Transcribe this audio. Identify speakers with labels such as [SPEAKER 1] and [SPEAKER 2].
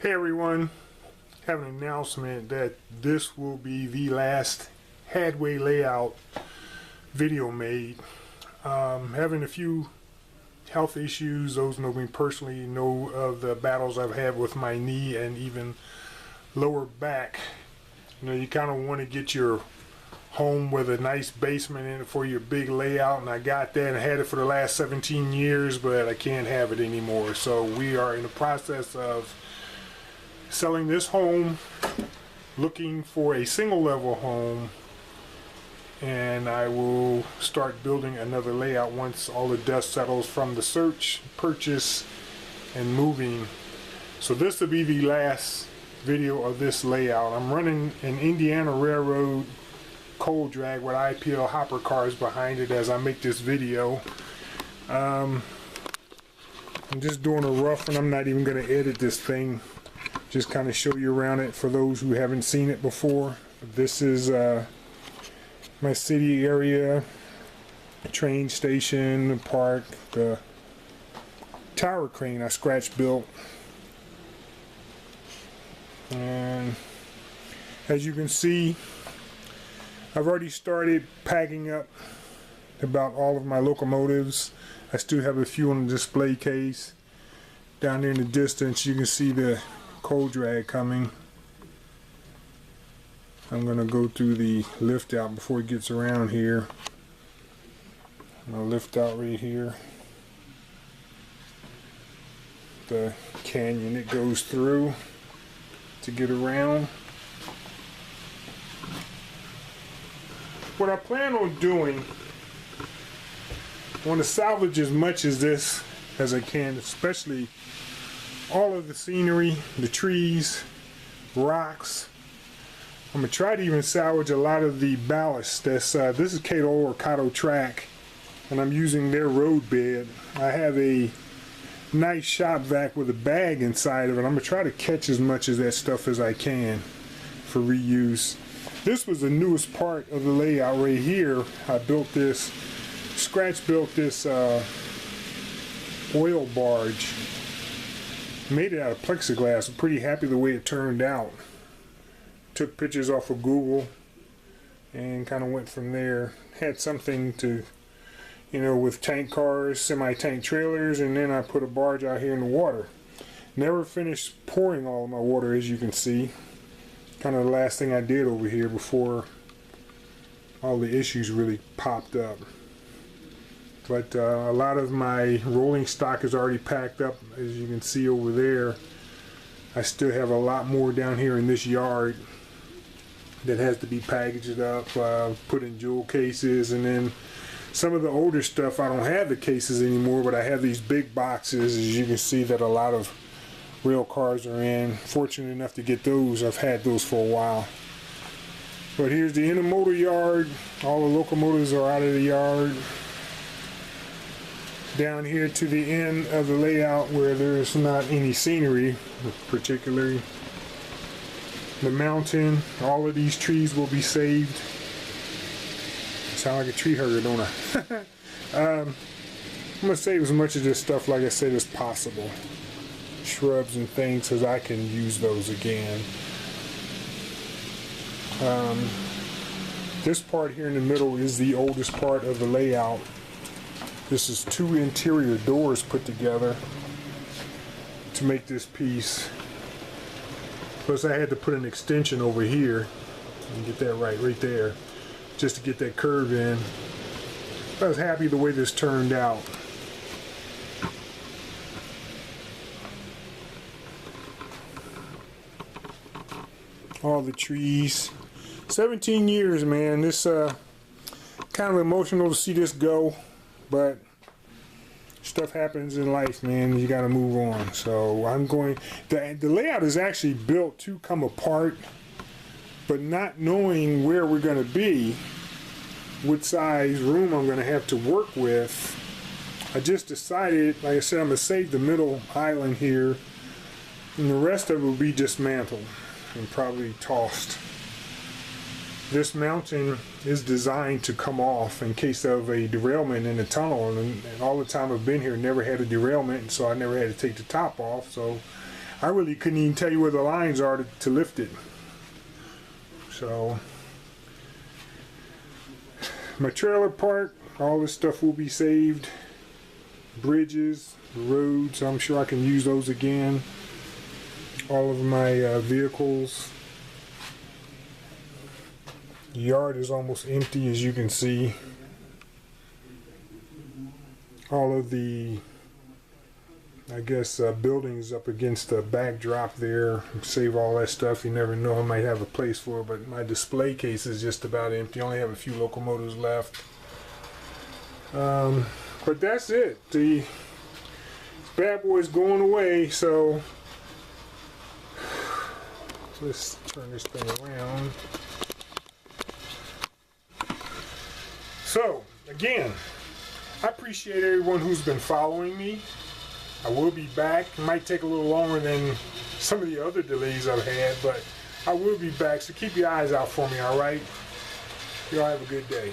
[SPEAKER 1] Hey everyone, have an announcement that this will be the last Hadway layout video made. Having a few health issues. Those who know me personally know of the battles I've had with my knee and even lower back. You know, you kind of want to get your home with a nice basement in it for your big layout, and I got that and I had it for the last 17 years, but I can't have it anymore. So we are in the process of selling this home, looking for a single level home, and I will start building another layout once all the dust settles from the search, purchase, and moving. So this will be the last video of this layout. I'm running an Indiana Railroad coal drag with IPL hopper cars behind it as I make this video. I'm just doing a rough, and I'm not even going to edit this thing. Just kind of show you around it for those who haven't seen it before. This is my city area, train station, park, the tower crane I scratch built. And as you can see, I've already started packing up about all of my locomotives. I still have a few on the display case. Down there in the distance you can see the coal drag coming. I'm going to go through the lift out before it gets around here. I'm going to lift out right here. The canyon it goes through to get around. What I plan on doing, I want to salvage as much as this as I can, especially all of the scenery, the trees, rocks. I'm going to try to even salvage a lot of the ballast. This is Kato or Kato Track, and I'm using their road bed. I have a nice shop vac with a bag inside of it. I'm going to try to catch as much of that stuff as I can for reuse. This was the newest part of the layout right here. I built this, scratch built this oil barge. Made it out of plexiglass. I'm pretty happy the way it turned out. Took pictures off of Google and kind of went from there. Had something to, you know, with tank cars, semi-tank trailers, and then I put a barge out here in the water. Never finished pouring all of my water, as you can see. Kind of the last thing I did over here before all the issues really popped up. But a lot of my rolling stock is already packed up, as you can see over there. I still have a lot more down here in this yard that has to be packaged up, put in jewel cases, and then some of the older stuff I don't have the cases anymore, but I have these big boxes, as you can see, that a lot of rail cars are in. Fortunate enough to get those. I've had those for a while. But here's the intermodal yard. All the locomotives are out of the yard. Down here to the end of the layout where there's not any scenery, particularly the mountain. All of these trees will be saved. I sound like a tree hugger, don't I? I'm going to save as much of this stuff, like I said, as possible. Shrubs and things, because I can use those again. This part here in the middle is the oldest part of the layout. This is two interior doors put together to make this piece. Plus I had to put an extension over here and get that right there, just to get that curve in. I was happy the way this turned out. All the trees. 17 years, man. This kind of emotional to see this go. But stuff happens in life, man. You gotta move on. So I'm going. The layout is actually built to come apart, but not knowing where we're gonna be, what size room I'm gonna have to work with, I just decided, like I said, I'm gonna save the middle island here, and the rest of it will be dismantled and probably tossed. This mountain is designed to come off in case of a derailment in the tunnel, and all the time I've been here never had a derailment, so I never had to take the top off. So I really couldn't even tell you where the lines are to lift it. So my trailer park, all this stuff will be saved. Bridges, roads, I'm sure I can use those again. All of my vehicles. The yard is almost empty, as you can see. All of the, I guess, buildings up against the backdrop there. Save all that stuff. You never know, I might have a place for it, but my display case is just about empty. I only have a few locomotives left. But that's it. The bad boy's going away, so let's turn this thing around. So, again, I appreciate everyone who's been following me. I will be back. It might take a little longer than some of the other delays I've had, but I will be back, so keep your eyes out for me, alright? Y'all have a good day.